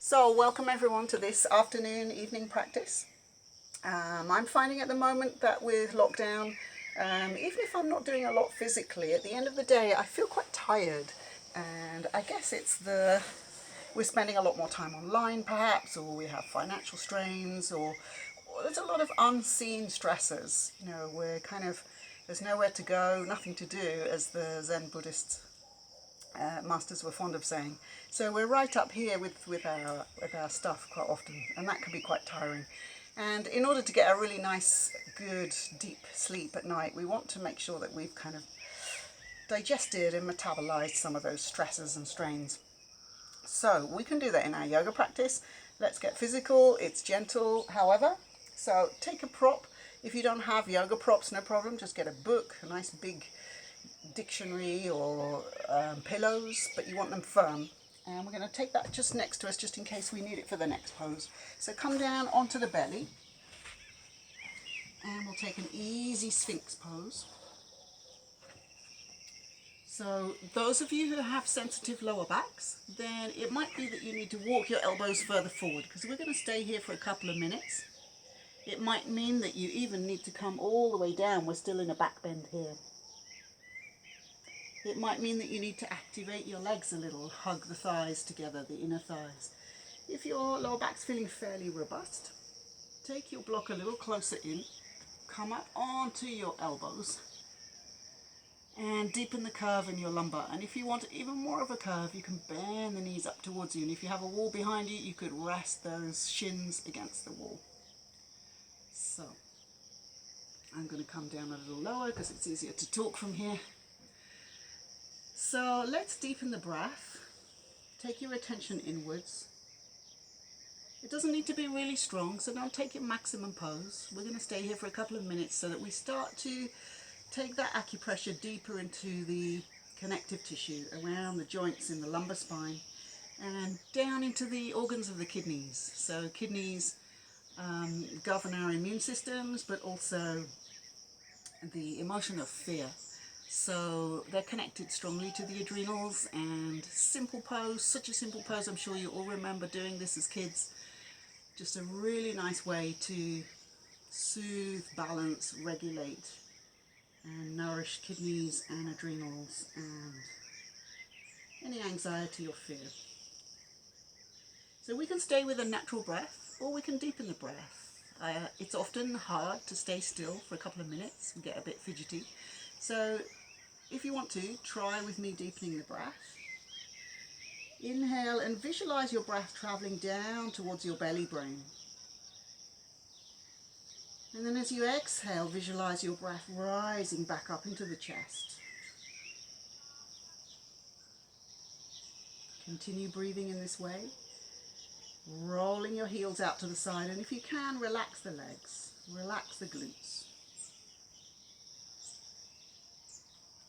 So welcome everyone to this afternoon, evening practice. I'm finding at the moment that with lockdown, even if I'm not doing a lot physically, at the end of the day I feel quite tired, and I guess it's we're spending a lot more time online perhaps, or we have financial strains, or there's a lot of unseen stressors. You know, there's nowhere to go, nothing to do, as the Zen Buddhists masters were fond of saying. So we're right up here with our stuff quite often, and that can be quite tiring. And in order to get a really nice, good, deep sleep at night, we want to make sure that we've kind of digested and metabolized some of those stresses and strains. So we can do that in our yoga practice. Let's get physical. It's gentle, however. So take a prop. If you don't have yoga props, no problem. Just get a book, a nice big dictionary, or pillows, but you want them firm. And we're going to take that just next to us, just in case we need it for the next pose. So come down onto the belly, and we'll take an easy Sphinx pose. So those of you who have sensitive lower backs, then it might be that you need to walk your elbows further forward, because we're going to stay here for a couple of minutes. It might mean that you even need to come all the way down. We're still in a back bend here. It might mean that you need to activate your legs a little, hug the thighs together, the inner thighs. If your lower back's feeling fairly robust, take your block a little closer in, come up onto your elbows, and deepen the curve in your lumbar. And if you want even more of a curve, you can bend the knees up towards you. And if you have a wall behind you, you could rest those shins against the wall. So I'm going to come down a little lower because it's easier to talk from here. So let's deepen the breath. Take your attention inwards. It doesn't need to be really strong, so don't take it maximum pose. We're going to stay here for a couple of minutes so that we start to take that acupressure deeper into the connective tissue around the joints in the lumbar spine and down into the organs of the kidneys. So kidneys govern our immune systems, but also the emotion of fear. So they're connected strongly to the adrenals. And simple pose, such a simple pose, I'm sure you all remember doing this as kids. Just a really nice way to soothe, balance, regulate and nourish kidneys and adrenals and any anxiety or fear. So we can stay with a natural breath, or we can deepen the breath. It's often hard to stay still for a couple of minutes. We get a bit fidgety. So if you want to, try with me deepening the breath. Inhale and visualize your breath traveling down towards your belly brain. And then as you exhale, visualize your breath rising back up into the chest. Continue breathing in this way, rolling your heels out to the side, and if you can, relax the legs, relax the glutes.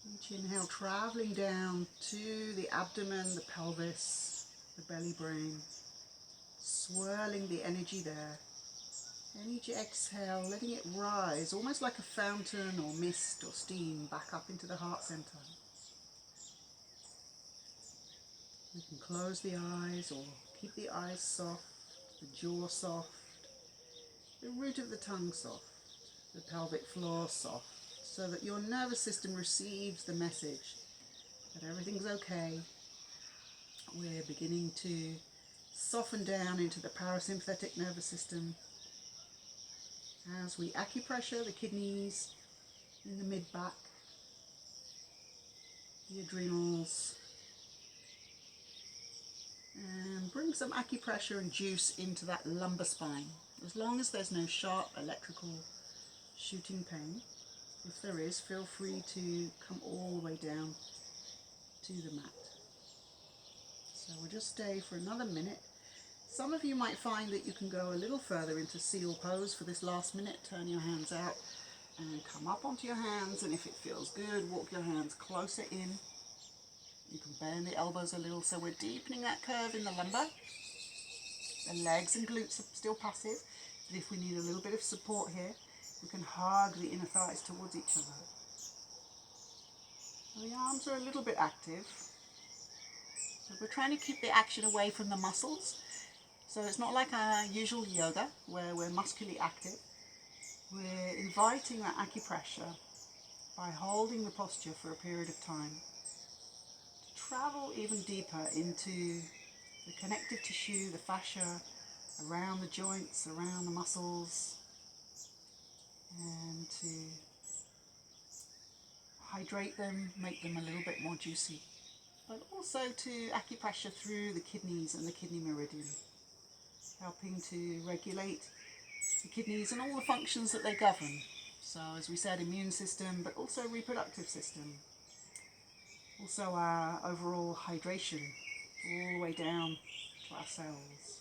Each inhale traveling down to the abdomen, the pelvis, the belly brain, swirling the energy there. And each exhale, letting it rise, almost like a fountain or mist or steam, back up into the heart center. You can close the eyes or keep the eyes soft, the jaw soft, the root of the tongue soft, the pelvic floor soft, so that your nervous system receives the message that everything's okay. We're beginning to soften down into the parasympathetic nervous system as we acupressure the kidneys in the mid-back, the adrenals, and bring some acupressure and juice into that lumbar spine. As long as there's no sharp electrical shooting pain, if there is, feel free to come all the way down to the mat. So we'll just stay for another minute. Some of you might find that you can go a little further into seal pose for this last minute. Turn your hands out and come up onto your hands, and if it feels good, walk your hands closer in. You can bend the elbows a little, so we're deepening that curve in the lumbar. The legs and glutes are still passive, but if we need a little bit of support here, we can hug the inner thighs towards each other. The arms are a little bit active, so we're trying to keep the action away from the muscles So it's not like our usual yoga where we're muscularly active. We're inviting that acupressure by holding the posture for a period of time to travel even deeper into the connective tissue, the fascia, around the joints, around the muscles, and to hydrate them, make them a little bit more juicy, but also to acupressure through the kidneys and the kidney meridian, helping to regulate the kidneys and all the functions that they govern. So as we said, immune system, but also reproductive system. Also our overall hydration, all the way down to our cells.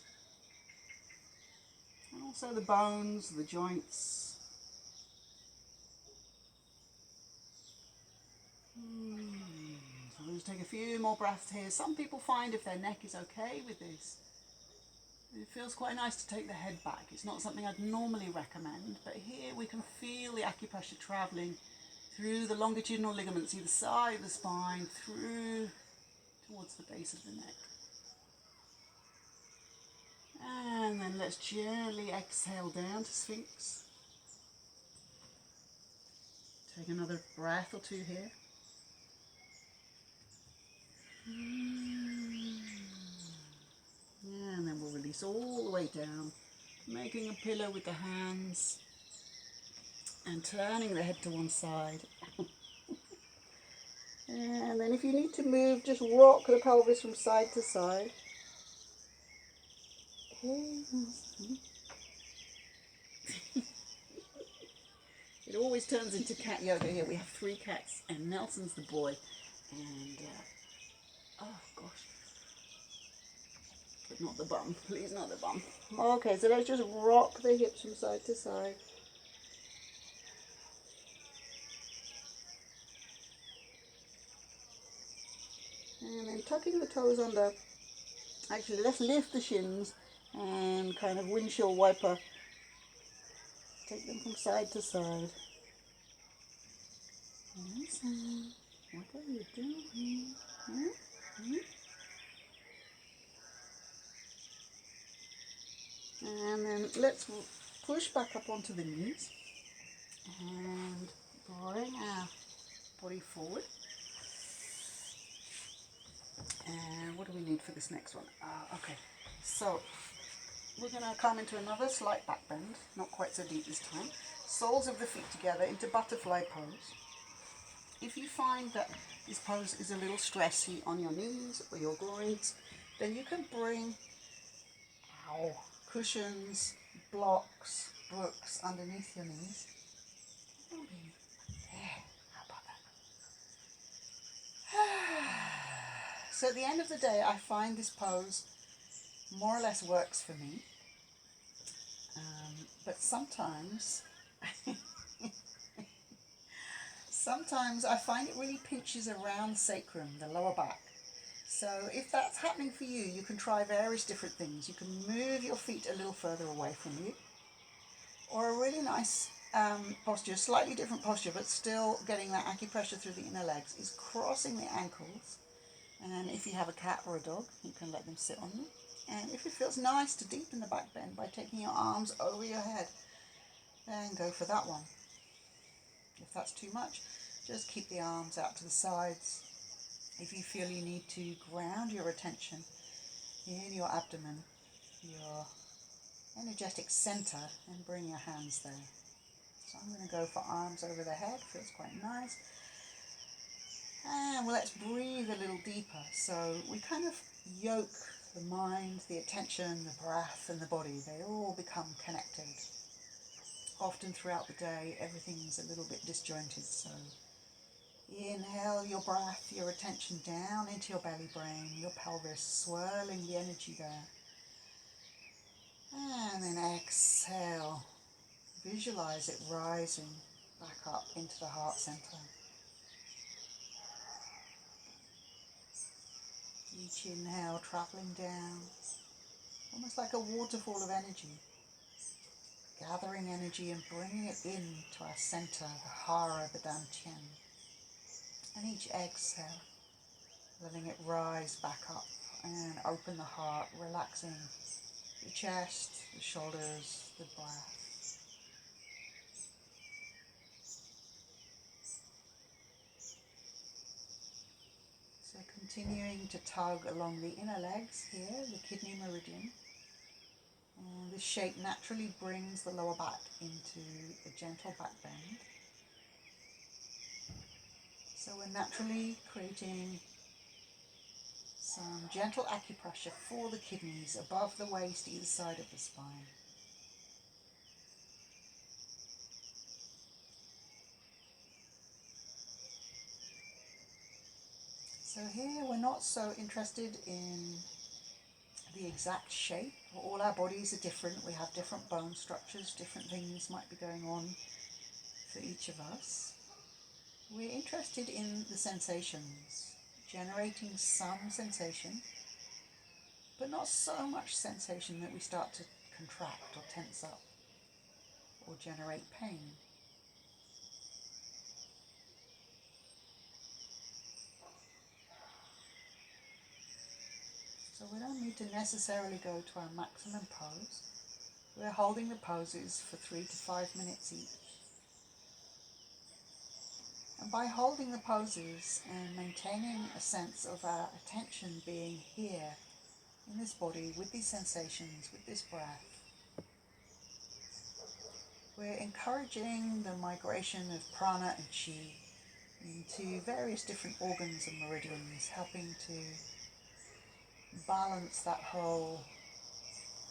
And also the bones, the joints. So we'll just take a few more breaths here. Some people find if their neck is okay with this, it feels quite nice to take the head back. It's not something I'd normally recommend, but here we can feel the acupressure travelling through the longitudinal ligaments either side of the spine, through towards the base of the neck. And then let's gently exhale down to Sphinx. Take another breath or two here. And then we'll release all the way down, making a pillow with the hands and turning the head to one side. And then if you need to move, just rock the pelvis from side to side. It always turns into cat yoga here. We have 3 cats and Nelson's the boy. And, oh gosh. But not the bum, please, not the bum. Okay, so let's just rock the hips from side to side. And then tucking the toes under. Actually, let's lift the shins and kind of windshield wiper. Take them from side to side. Nelson, what are you doing? And then let's push back up onto the knees and bring our body forward. And what do we need for this next one? Okay, so we're going to come into another slight back bend, not quite so deep this time. Soles of the feet together into butterfly pose. If you find that this pose is a little stressy on your knees or your groins, then you can bring cushions, blocks, books underneath your knees. How about that? So at the end of the day, I find this pose more or less works for me. But sometimes I find it really pinches around the sacrum, the lower back. So if that's happening for you, you can try various different things. You can move your feet a little further away from you. Or a really nice posture, slightly different posture, but still getting that acupressure through the inner legs, is crossing the ankles. And if you have a cat or a dog, you can let them sit on them. And if it feels nice to deepen the back bend by taking your arms over your head, then go for that one. If that's too much, just keep the arms out to the sides. If you feel you need to ground your attention in your abdomen, your energetic center, and bring your hands there. So I'm going to go for arms over the head, feels quite nice. And let's breathe a little deeper. So we kind of yoke the mind, the attention, the breath, and the body. They all become connected. Often throughout the day, everything's a little bit disjointed. So inhale your breath, your attention down into your belly brain, your pelvis, swirling the energy there. And then exhale. Visualize it rising back up into the heart center. Each inhale traveling down, almost like a waterfall of energy. Gathering energy and bringing it into our center, the hara, the dantian. And each exhale, letting it rise back up and open the heart, relaxing the chest, the shoulders, the breath. So continuing to tug along the inner legs here, the kidney meridian. And this shape naturally brings the lower back into a gentle back bend. So we're naturally creating some gentle acupressure for the kidneys above the waist, either side of the spine. So here we're not so interested in the exact shape. All our bodies are different. We have different bone structures, different things might be going on for each of us. We're interested in the sensations, generating some sensation, but not so much sensation that we start to contract or tense up or generate pain. So we don't need to necessarily go to our maximum pose. We're holding the poses for 3 to 5 minutes each. And by holding the poses and maintaining a sense of our attention being here in this body, with these sensations, with this breath, we're encouraging the migration of prana and chi into various different organs and meridians, helping to balance that whole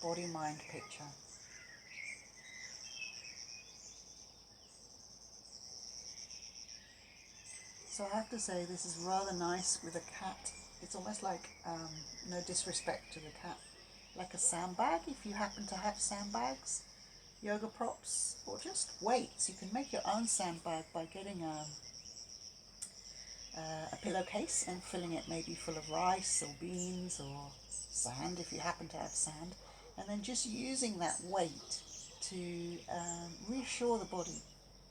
body-mind picture. So I have to say, this is rather nice with a cat. It's almost like, no disrespect to the cat, like a sandbag. If you happen to have sandbags, yoga props, or just weights, you can make your own sandbag by getting a pillowcase and filling it maybe full of rice or beans or sand if you happen to have sand, and then just using that weight to reassure the body.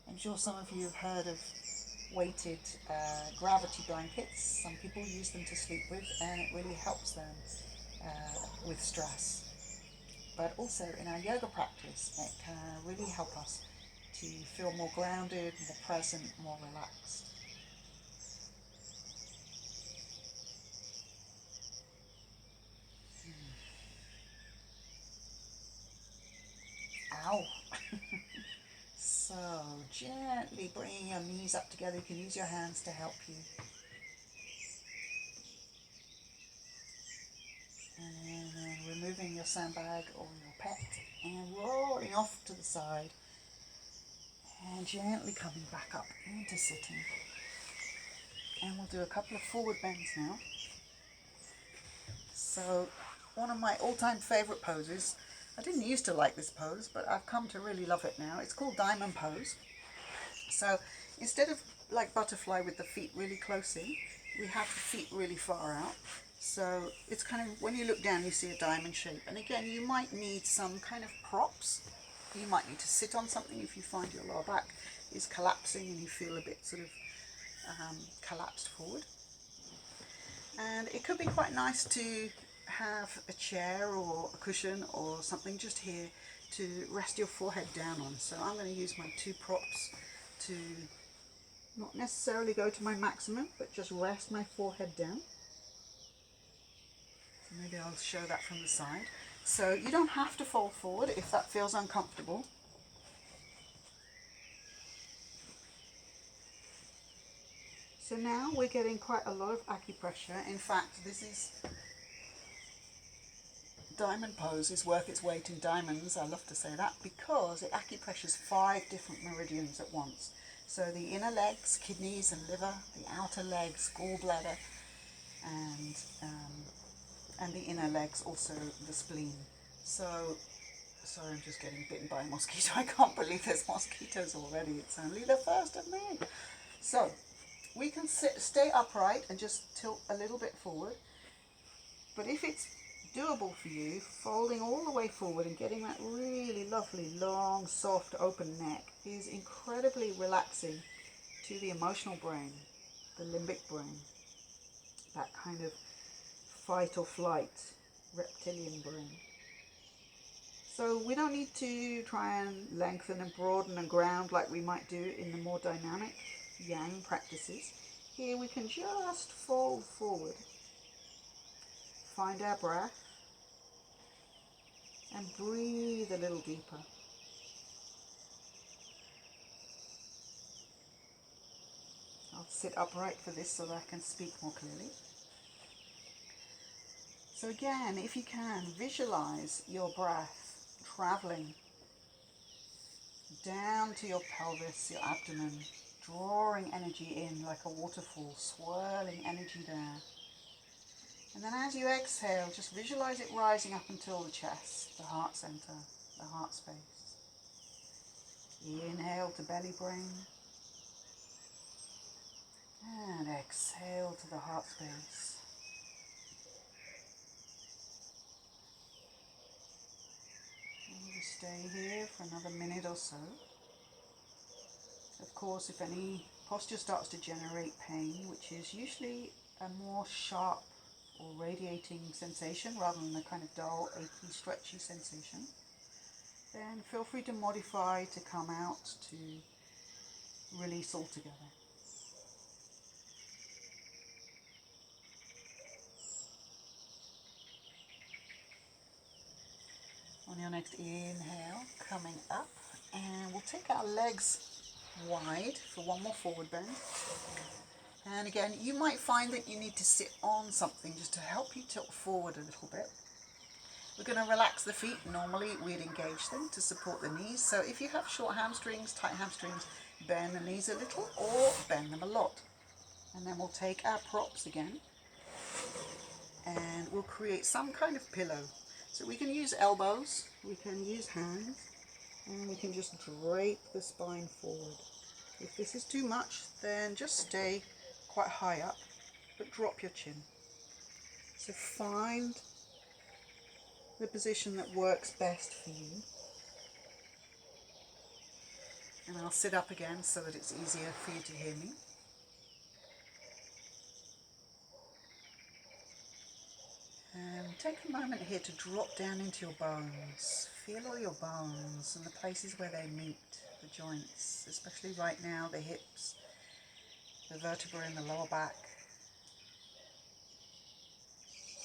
I'm sure some of you have heard of weighted gravity blankets. Some people use them to sleep with, and it really helps them with stress. But also in our yoga practice, it can really help us to feel more grounded, more present, more relaxed. Ow! So gently bringing your knees up together. You can use your hands to help you. And then removing your sandbag or your pet and rolling off to the side. And gently coming back up into sitting. And we'll do a couple of forward bends now. So one of my all-time favorite poses, I didn't used to like this pose, but I've come to really love it now. It's called diamond pose. So instead of like butterfly with the feet really close in, we have the feet really far out. So it's kind of, when you look down, you see a diamond shape. And again, you might need some kind of props. You might need to sit on something if you find your lower back is collapsing and you feel a bit sort of collapsed forward. And it could be quite nice to have a chair or a cushion or something just here to rest your forehead down on. So I'm going to use my 2 props to not necessarily go to my maximum, but just rest my forehead down. So maybe I'll show that from the side. So you don't have to fold forward if that feels uncomfortable. So now we're getting quite a lot of acupressure. In fact, this is diamond pose is worth its weight in diamonds. I love to say that because it acupressures 5 different meridians at once. So the inner legs, kidneys and liver, the outer legs, gallbladder, and the inner legs also the spleen. So, sorry, I'm just getting bitten by a mosquito. I can't believe there's mosquitoes already. It's only the 1st of May. So we can stay upright and just tilt a little bit forward. But if it's doable for you, folding all the way forward and getting that really lovely, long, soft, open neck is incredibly relaxing to the emotional brain, the limbic brain, that kind of fight or flight reptilian brain. So we don't need to try and lengthen and broaden and ground like we might do in the more dynamic yang practices. Here we can just fold forward, find our breath, and breathe a little deeper. I'll sit upright for this so that I can speak more clearly. So again, if you can, visualize your breath traveling down to your pelvis, your abdomen, drawing energy in like a waterfall, swirling energy there. And then as you exhale, just visualize it rising up until the chest, the heart center, the heart space. Inhale to belly brain. And exhale to the heart space. And you stay here for another minute or so. Of course, if any posture starts to generate pain, which is usually a more sharp or radiating sensation rather than a kind of dull, achy, stretchy sensation, then feel free to modify to come out to release altogether. On your next inhale, coming up, and we'll take our legs wide for one more forward bend. And again, you might find that you need to sit on something just to help you tilt forward a little bit. We're going to relax the feet. Normally we'd engage them to support the knees. So if you have short hamstrings, tight hamstrings, bend the knees a little or bend them a lot. And then we'll take our props again and we'll create some kind of pillow. So we can use elbows, we can use hands, and we can just drape the spine forward. If this is too much, then just stay quite high up, but drop your chin. So find the position that works best for you. And I'll sit up again so that it's easier for you to hear me. And take a moment here to drop down into your bones. Feel all your bones and the places where they meet, the joints, especially right now, the hips, the vertebra in the lower back.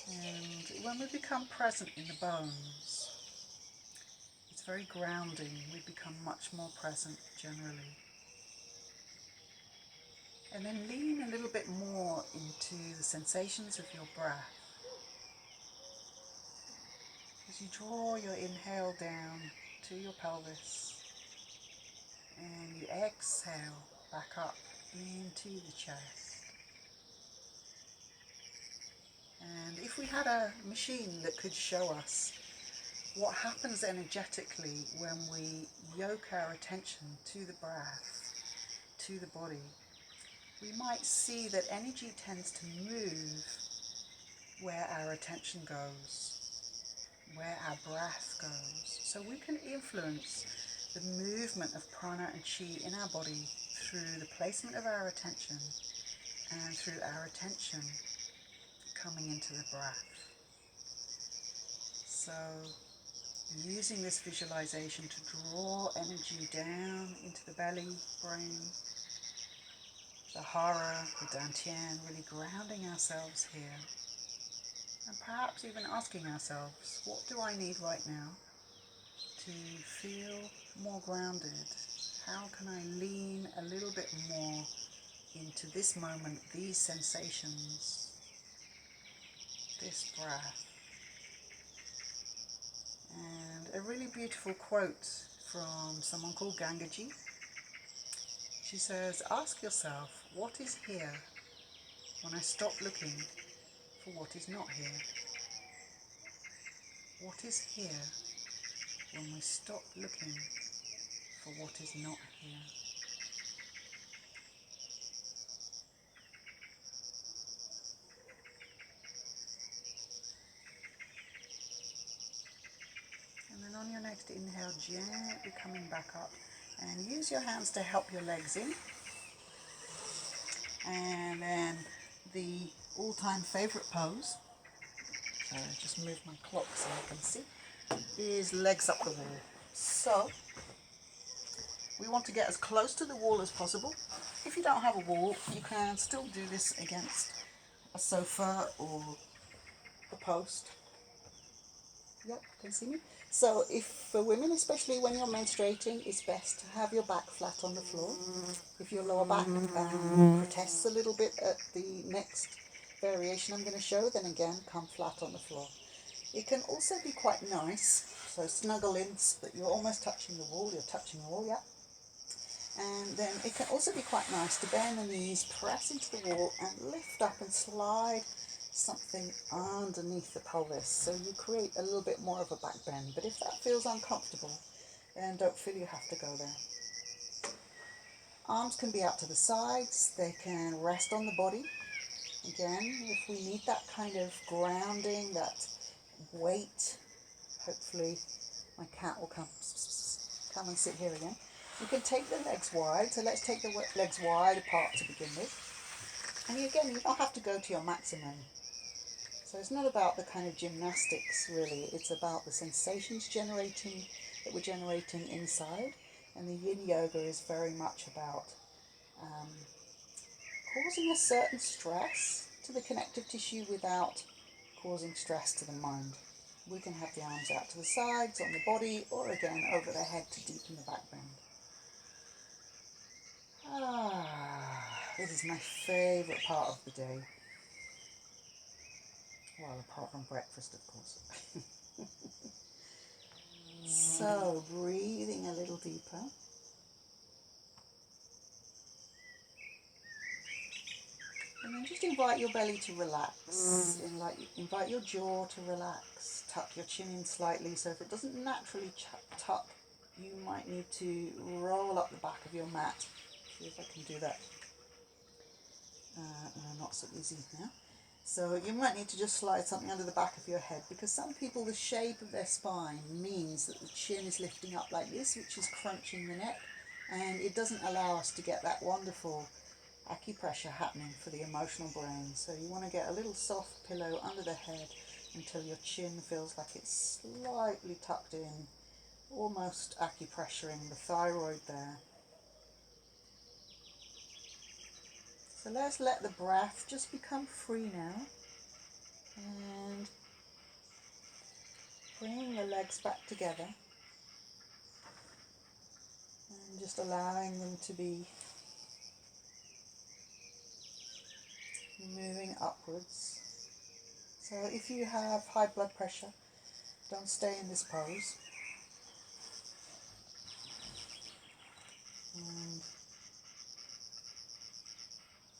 And when we become present in the bones, it's very grounding. We become much more present generally. And then lean a little bit more into the sensations of your breath. As you draw your inhale down to your pelvis and you exhale back up into the chest. And if we had a machine that could show us what happens energetically when we yoke our attention to the breath, to the body, we might see that energy tends to move where our attention goes, where our breath goes. So we can influence the movement of prana and chi in our body through the placement of our attention and through our attention coming into the breath. So using this visualization to draw energy down into the belly, brain, the hara, the dantian, really grounding ourselves here. And perhaps even asking ourselves, what do I need right now to feel more grounded? How can I lean a little bit more into this moment, these sensations, this breath? And a really beautiful quote from someone called Gangaji. She says, ask yourself, what is here when I stop looking for what is not here? What is here when we stop looking for what is not here? And then on your next inhale, gently coming back up, and use your hands to help your legs in. And then the all-time favorite pose. So just move my clock so I can see. is legs up the wall. So we want to get as close to the wall as possible. If you don't have a wall, you can still do this against a sofa or a post. Yep, can you see me? So if for women, especially when you're menstruating, it's best to have your back flat on the floor. If your lower back protests a little bit at the next variation I'm going to show, then again, come flat on the floor. It can also be quite nice, so snuggle in that you're almost touching the wall, yeah. And then it can also be quite nice to bend the knees, press into the wall and lift up and slide something underneath the pelvis, so you create a little bit more of a back bend. But if that feels uncomfortable, then don't feel you have to go there. Arms can be out to the sides, they can rest on the body. Again, if we need that kind of grounding, that weight, hopefully my cat will come and sit here again. You can take the legs wide, so let's take the legs wide apart to begin with. And again, you don't have to go to your maximum. So it's not about the kind of gymnastics really, it's about the sensations that we're generating inside. And the yin yoga is very much about causing a certain stress to the connective tissue without causing stress to the mind. We can have the arms out to the sides, on the body, or again over the head to deepen the back bend. This is my favourite part of the day. Well, apart from breakfast, of course. So, breathing a little deeper. And then just invite your belly to relax. Invite your jaw to relax. Tuck your chin in slightly, so if it doesn't naturally tuck, you might need to roll up the back of your mat. See if I can do that. No, not so easy now. So you might need to just slide something under the back of your head, because some people, the shape of their spine means that the chin is lifting up like this, which is crunching the neck, and it doesn't allow us to get that wonderful acupressure happening for the emotional brain. So you want to get a little soft pillow under the head until your chin feels like it's slightly tucked in, almost acupressuring the thyroid there. So let's let the breath just become free now, and bring the legs back together and just allowing them to be moving upwards. So if you have high blood pressure, don't stay in this pose. And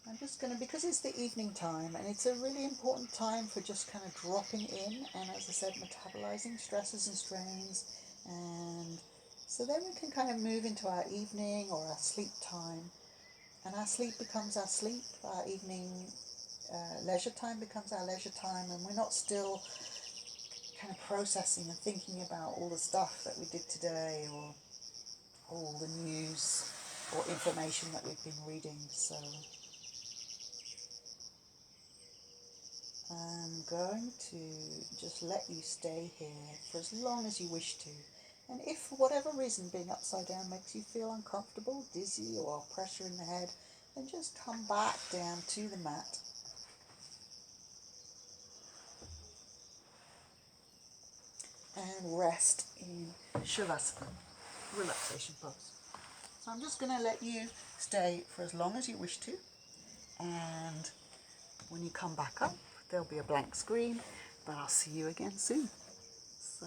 I'm just going to, because it's the evening time and it's a really important time for just kind of dropping in and, as I said, metabolizing stresses and strains, and so then we can kind of move into our evening or our sleep time, and our sleep becomes our sleep, our evening leisure time becomes our leisure time, and we're not still kind of processing and thinking about all the stuff that we did today or all the news or information that we've been reading. So I'm going to just let you stay here for as long as you wish to. And if for whatever reason being upside down makes you feel uncomfortable, dizzy, or pressure in the head, then just come back down to the mat. And rest in Shavasana, relaxation pose. So I'm just going to let you stay for as long as you wish to. And when you come back up, there'll be a blank screen, but I'll see you again soon. So.